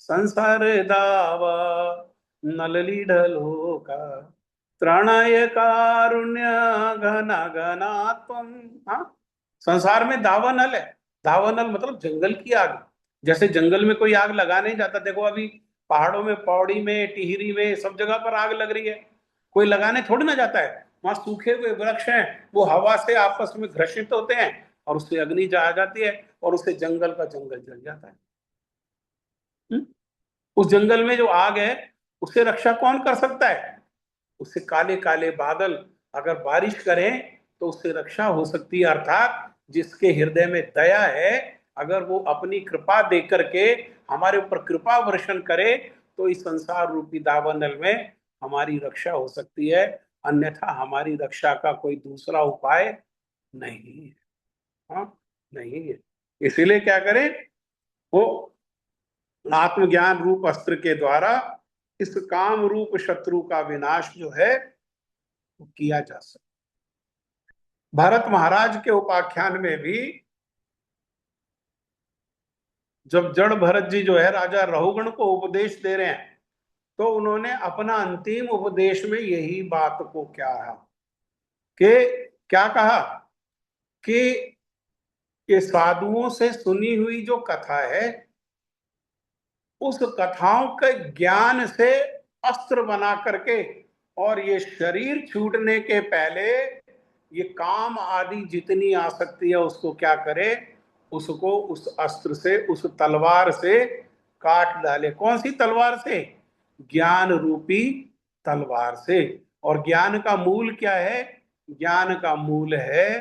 संसार दावा नलली ढलो का त्राणाय कारुण्य घना घनात्म। हाँ, संसार में दावानल है। दावानल मतलब जंगल की आग। जैसे जंगल में कोई आग लगा नहीं जाता, देखो अभी पहाड़ों में, पौड़ी में, टिहरी में, सब जगह पर आग लग रही है, कोई लगाने थोड़ी ना जाता है। वहां सूखे हुए वृक्ष हैं, वो हवा से आपस में घर्षित होते हैं और उससे अग्नि जा जाती है और उससे जंगल का जंगल जल जाता है। उस जंगल में जो आग है उससे रक्षा कौन कर सकता है? उससे काले काले बादल अगर बारिश करें तो उससे रक्षा हो सकती है। अर्थात जिसके हृदय में दया है, अगर वो अपनी कृपा दे करके हमारे ऊपर कृपा वर्षण करे तो इस संसार रूपी दावानल में हमारी रक्षा हो सकती है। अन्यथा हमारी रक्षा का कोई दूसरा उपाय नहीं है। हाँ, नहीं है। इसीलिए क्या करें? वो आत्मज्ञान रूप अस्त्र के द्वारा इस काम रूप शत्रु का विनाश जो है वो किया जा सकता। भरत महाराज के उपाख्यान में भी जब जड़ भरत जी जो है राजा रहुगण को उपदेश दे रहे हैं, तो उन्होंने अपना अंतिम उपदेश में यही बात को क्या कहा कि साधुओं से सुनी हुई जो कथा है, उस कथाओं के ज्ञान से अस्त्र बना करके, और ये शरीर छूटने के पहले ये काम आदि जितनी आसक्ति है उसको क्या करे? उसको उस अस्त्र से, उस तलवार से काट डाले। कौन सी तलवार से? ज्ञान रूपी तलवार से। और ज्ञान का मूल क्या है? ज्ञान का मूल है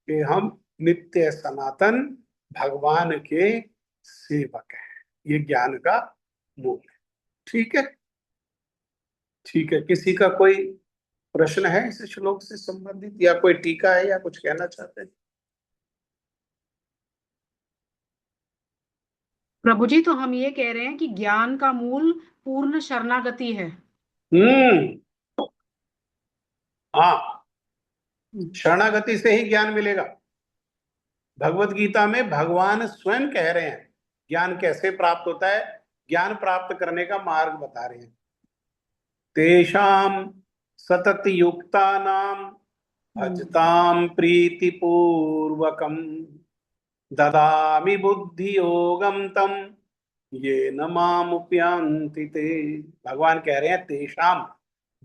कि हम नित्य सनातन भगवान के सेवक हैं। ये ज्ञान का मूल है। ठीक है, ठीक है। किसी का कोई प्रश्न है इस श्लोक से संबंधित, या कोई टीका है, या कुछ कहना चाहते हैं? प्रभु जी, तो हम ये कह रहे हैं कि ज्ञान का मूल पूर्ण शरणागति है। हाँ, शरणागति से ही ज्ञान मिलेगा। भगवत गीता में भगवान स्वयं कह रहे हैं ज्ञान कैसे प्राप्त होता है, ज्ञान प्राप्त करने का मार्ग बता रहे हैं। तेषाम सतत युक्तानाम भजताम प्रीति पूर्वकम ददामि बुद्धि योगम तम ये न मामुपयांति ते। भगवान कह रहे हैं तेषाम,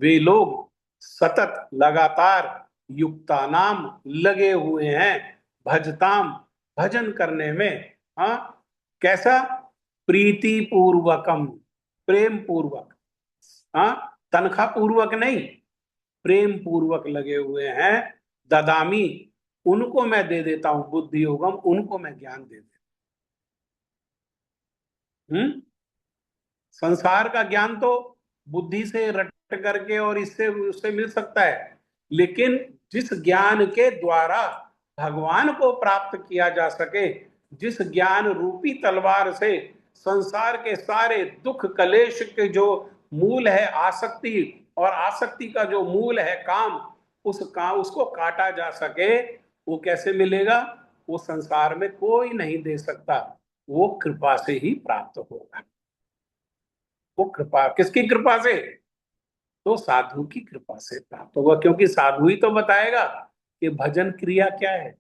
वे लोग सतत लगातार युक्तानाम लगे हुए हैं, भजताम भजन करने में। हाँ, कैसा? प्रीति पूर्वकम, प्रेम पूर्वक। हाँ, तनखा पूर्वक नहीं, प्रेम पूर्वक लगे हुए हैं। ददामी, उनको मैं दे देता हूं, बुद्धि योगम, उनको मैं ज्ञान दे देता हूं। संसार का ज्ञान तो बुद्धि से रट करके और इससे उससे मिल सकता है, लेकिन जिस ज्ञान के द्वारा भगवान को प्राप्त किया जा सके, जिस ज्ञान रूपी तलवार से संसार के सारे दुख कलेश के जो मूल है आसक्ति, और आसक्ति का जो मूल है काम, उसको काटा जा सके, वो कैसे मिलेगा? वो संसार में कोई नहीं दे सकता, वो कृपा से ही प्राप्त होगा। वो कृपा किसकी कृपा से? तो साधु की कृपा से प्राप्त होगा, क्योंकि साधु ही तो बताएगा कि भजन क्रिया क्या है।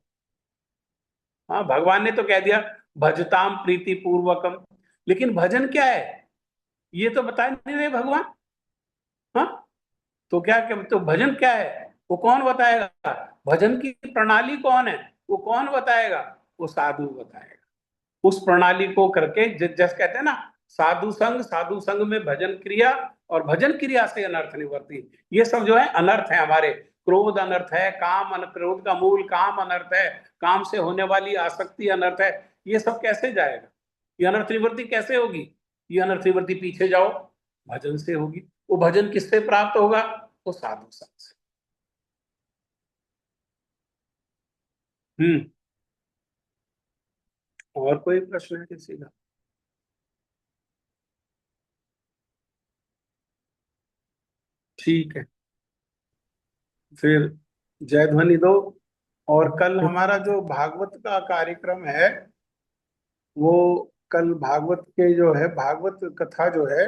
हाँ, भगवान ने तो कह दिया भजताम प्रीति पूर्वकम, लेकिन भजन क्या है ये तो बता नहीं रहे भगवान। हाँ, तो क्या तो भजन क्या है वो कौन बताएगा? भजन की प्रणाली कौन है वो कौन बताएगा? वो साधु बताएगा। उस प्रणाली को करके जैसे कहते हैं ना, साधु संग में भजन क्रिया, और भजन क्रिया से अनर्थ निवर्ती। ये सब जो है अनर्थ है हमारे। क्रोध अनर्थ है, क्रोध का मूल काम अनर्थ है, काम से होने वाली आसक्ति अनर्थ है। ये सब कैसे जाएगा? ये अनर्थ निवृत्ति कैसे होगी? ये अनर्थ निवृत्ति पीछे जाओ, भजन से होगी। वो भजन किससे प्राप्त होगा? वो साधु संग से। और कोई प्रश्न है किसी का? ठीक है, फिर जय ध्वनि दो। और कल हमारा जो भागवत का कार्यक्रम है, वो कल भागवत के जो है भागवत कथा जो है,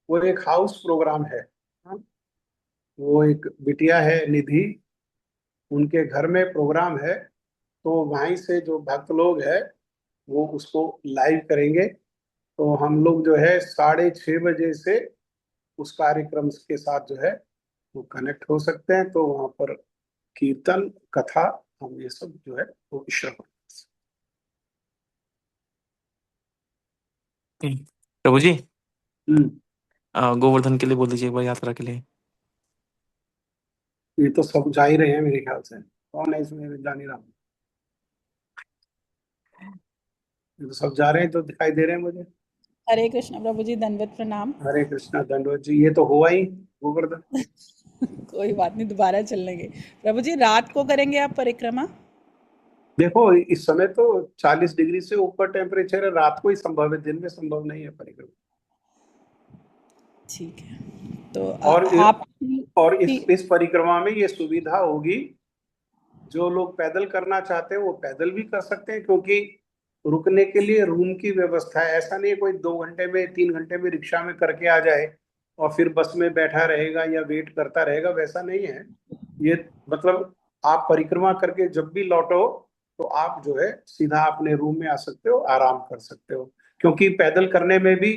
वो एक हाउस प्रोग्राम है। हाँ, वो एक बिटिया है निधि, उनके घर में प्रोग्राम है, तो वहीं से जो भक्त लोग है वो उसको लाइव करेंगे। तो हम लोग जो है 6:30 बजे से उस कार्यक्रम के साथ जो है वो कनेक्ट हो सकते हैं। तो वहां पर कीर्तन कथा हम ये सब जो है वो श्रवण कर सकते प्रभु जी, हैं। गोवर्धन के लिए बोल दीजिए एक बार, यात्रा के लिए। ये तो सब जा ही रहे हैं मेरे ख्याल से, कौन है इसमें जा नहीं रहा? ये तो सब जा रहे हैं, तो दिखाई दे रहे हैं मुझे। हरे कृष्ण प्रभु जी, दंडवत प्रणाम। हरे कृष्णा दंडवत जी, ये तो हुआ ही गोवर्धन। कोई बात नहीं, दोबारा चल लेंगे। प्रभु जी, रात को करेंगे आप परिक्रमा? देखो इस समय तो 40 डिग्री से ऊपर टेम्परेचर है, रात को ही संभव है, दिन में संभव नहीं है परिक्रमा। ठीक है, तो और आप और इस परिक्रमा में ये सुविधा होगी, जो लोग पैदल करना चाहते हैं वो पैदल भी कर सकते हैं, क्योंकि रुकने के लिए रूम की व्यवस्था है। ऐसा नहीं है कोई 2 घंटे में 3 घंटे में रिक्शा में करके आ जाए और फिर बस में बैठा रहेगा या वेट करता रहेगा, वैसा नहीं है। ये मतलब आप परिक्रमा करके जब भी लौटो तो आप जो है सीधा अपने रूम में आ सकते हो, आराम कर सकते हो। क्योंकि पैदल करने में भी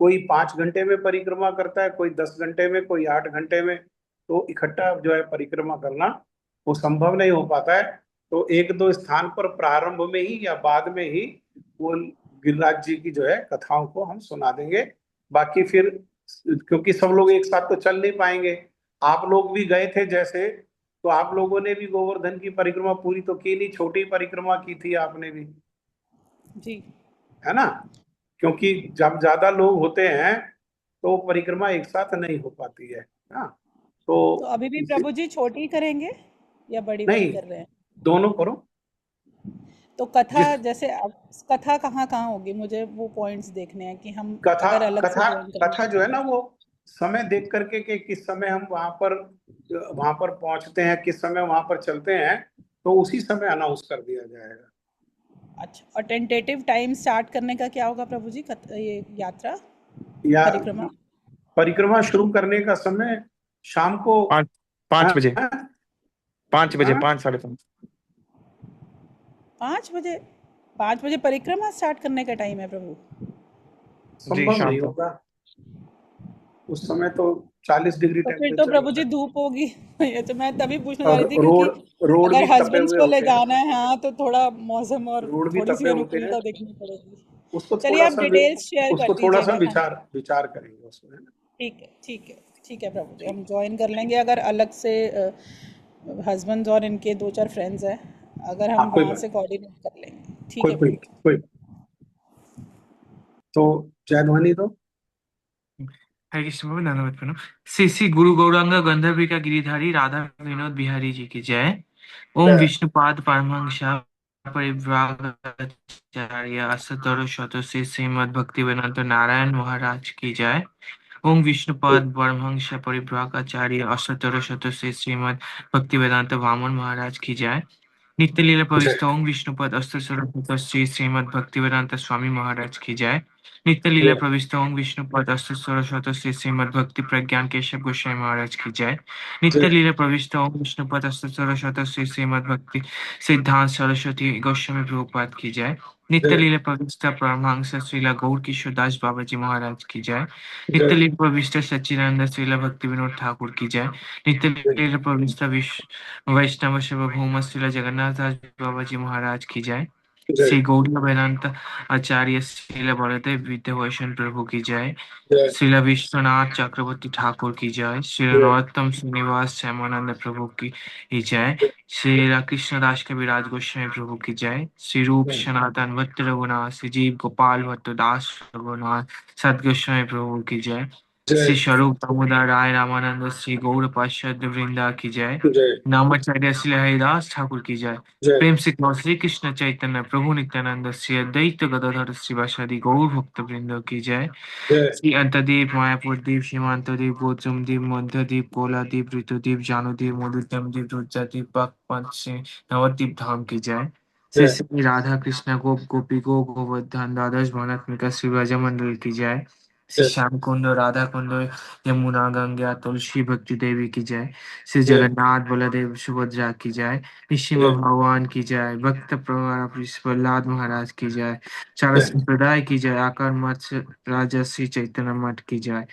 कोई 5 घंटे में परिक्रमा करता है, कोई 10 घंटे में, कोई 8 घंटे में। तो इकट्ठा जो है परिक्रमा करना वो संभव नहीं हो पाता है। तो 1-2 स्थान पर प्रारंभ में ही या बाद में ही वो गिरिराज जी की जो है कथाओं को हम सुना देंगे। बाकी फिर क्योंकि सब लोग एक साथ तो चल नहीं पाएंगे, आप लोग भी गए थे जैसे, तो आप लोगों ने भी गोवर्धन की परिक्रमा पूरी तो की नहीं, छोटी परिक्रमा की थी आपने भी, जी, है ना? क्योंकि जब ज्यादा लोग होते हैं तो परिक्रमा एक साथ नहीं हो पाती है ना। तो अभी भी प्रभु जी छोटी करेंगे या बड़ी नहीं, कर रहे हैं? दोनों करो। तो कथा जैसे कथा कहाँ कहाँ होगी, मुझे वो पॉइंट्स देखने हैं कि हम कथा अगर अलग से कथा ज्वाइन करना कथा जो है ना, वो समय देख करके कि किस समय हम वहां पर पहुंचते हैं, किस समय वहां पर चलते हैं, तो उसी समय अनाउंस कर दिया जाएगा। अच्छा, और टेंटेटिव टाइम स्टार्ट करने का क्या होगा प्रभु जी, ये यात्रा या परिक्रमा? परिक्रमा शुरू करने का समय शाम को 5 बजे, हाँ, 5 बजे, हाँ, 5, 5:30। 5 बजे? 5 बजे परिक्रमा स्टार्ट करने का टाइम है प्रभु? जी, संभव शाम नहीं को। होगा उस समय, तो 40 डिग्री तो फिर तो टेम्परेचर प्रभु होता जी है धूप होगी। ये तो मैं तभी पूछने जा और रही थी, क्योंकि रोड अगर भी तपे हस्बैंड्स हुए को ले होते हैं, जाना है हाँ, तो थोड़ा मौसम और रोड भी थोड़ी सी तपे होते हैं, अनुकूलता देखनी पड़ेगी। उसको चलिए थोड़ा आप सा डिटेल्स शेयर कर उसको थोड़ा सा दीजिएगा, हाँ। विचार करेंगे उसमें, है ना? ठीक है, ठीक है, ठीक है प्रभु जी, हम ज्वाइन कर लेंगे। अगर अलग से हस्बैंड्स और इनके 2-4 फ्रेंड्स हैं, अगर हाँ, हम कोई वहाँ बात, से कोऑर्डिनेट कर लेंगे। ठीक कोई है कोई प्रभु जी। कोई तो जय ध्वनि दो। हरे कृष्ण बाबू, धन्यवाद प्रणाम। श्री श्री गुरु गौरांग गंधर्विका गिरिधारी राधा विनोद बिहारी जी की जय। ओम जय विष्णुपाद परमहंस परिव्राजकाचार्य असतरो शत श्री श्रीमद भक्ति वेदांत नारायण महाराज की जय। ओम विष्णुपाद परमहंस परिव्राजकाचार्य असतरो शत श्री श्रीमद भक्ति वेदांत वामन महाराज की जय। नित्य लीला जय प्रविष्ट ओम विष्णुपद अष्टोत्तर श्री श्रीमद भक्तिवेदांत स्वामी महाराज की जय। नित्य लीला जय प्रविष्ट ओम विष्णुपद अष्टोत्तर श्री श्रीमद भक्ति प्रज्ञान केशव गोस्वामी महाराज की जय। नित्य जय लीला प्रविष्ट ओम विष्णुपद अष्टोत्तर श्री श्रीमद भक्ति सिद्धांत सरस्वती गोस्वामी प्रभुपाद की जय। नित्य जय लीला प्रविष्ट परमहंस श्रीला गौर किशोर दास बाबा जी महाराज की जय। नित्य जय लीला प्रविष्ट सच्चिदानंद श्रीला भक्ति विनोद ठाकुर की जय। नित्य लीला प्रविष्ट वैष्णव शिव भौम श्रीला जगन्नाथ दास बाबा जी महाराज की जय। जय श्री गौड़ी वेदांत आचार्य श्रीला बलदेव विद्याभूषण प्रभु की जय। जय श्रीला विश्वनाथ चक्रवर्ती ठाकुर की जय। श्री जय नरोत्तम श्रीनिवास श्यामानंद प्रभु की जय। श्री कृष्णदास कविराज गोस्वामी प्रभु की जय। श्री रूप सनातन भट्ट रघुनाथ श्री जीव गोपाल भट्ट दास रघुनाथ सदगोस्वामी प्रभु की जय। श्री जय स्वरूप दामोदर राय रामानंद श्री गौर पार्षद वृंदा की जय। जय नामाचार्य श्री हरिदास ठाकुर की जय। जय प्रेम से कहो श्री कृष्ण चैतन्य प्रभु नित्यानंद श्री अद्वैत गदाधर श्रीवासादि गौर भक्त वृंदों की जय। जय श्री अंतदीप मायापुर दीप सीमांतदीप गौतम दीप मध्यदीप कोलादीप ऋतुदीप जानूदीप मधुतम दीप रुद्रदीप पंच से नवदीप धाम की जय। श्री जय श्री राधा कृष्ण गोप गोपी गोवर्धन द्वादश भवनात्मिका श्री व्रज मंडल की जय। श्री जय श्याम कुंड राधा कुंड यमुना गंगा तुलसी भक्ति देवी की जय। श्री जय जगन्नाथ बलदेव सुभद्रा की जय। नृसिंह जय भगवान की जय। भक्त प्रहलाद महाराज की जय। चार जय संप्रदाय की जय। आकर मठ राजा श्री चैतन्य मठ की जय।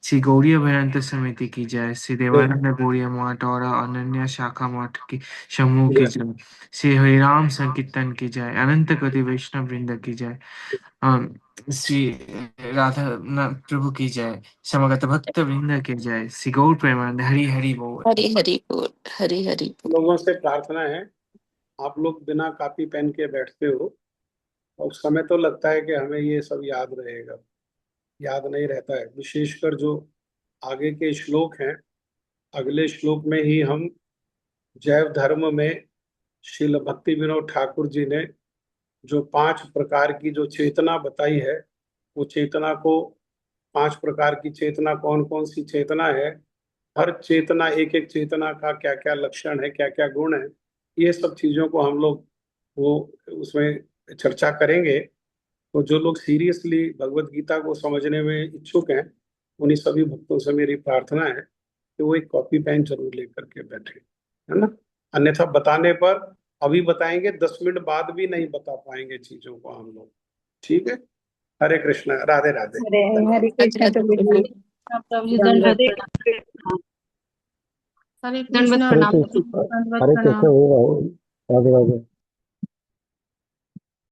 श्री गौरी अभ्यंत समिति की जय। श्री देवानंद गौरी मठ और अनन्य शाखा मठ की समूह की जय। श्री हरिराम संकीर्तन की जय। अनंत कोटि वैष्णव वृंद की जय। श्री राधा प्रभु की जय। समगत भक्त वृंद की जय। श्री गौर प्रेमानंद हरि हरि बोल। हरि हरि बोल, हरि हरि बोल। लोगों से प्रार्थना है, आप लोग बिना कॉपी पेन के बैठते हो, और उस समय तो लगता है कि हमें ये सब याद रहेगा, याद नहीं रहता है। विशेषकर जो आगे के श्लोक हैं, अगले श्लोक में ही हम जैव धर्म में श्रील भक्ति विनोद ठाकुर जी ने जो 5 प्रकार की जो चेतना बताई है, वो चेतना को 5 प्रकार की चेतना कौन कौन सी चेतना है, हर चेतना, एक एक चेतना का क्या क्या लक्षण है, क्या क्या गुण है, ये सब चीजों को हम लोग वो उसमें चर्चा करेंगे। तो जो लोग सीरियसली भगवत गीता को समझने में इच्छुक हैं, उन्हीं सभी भक्तों से मेरी प्रार्थना है कि वो एक कॉपी पेन जरूर लेकर के बैठे, है ना? अन्यथा बताने पर अभी बताएंगे, 10 मिनट बाद भी नहीं बता पाएंगे चीजों को हम लोग। ठीक है? हरे कृष्णा, राधे राधे। हरे राधे कृष्ण प्रभु राधे जी। प्रभु। प्रभु जी दंडवत प्रणाम। हरे दंडवत कृष्णा। प्रणाम हरे प्रभु जी, कृष्ण, दंडवत हरे प्रणाम। कृष्ण, राधे राधे।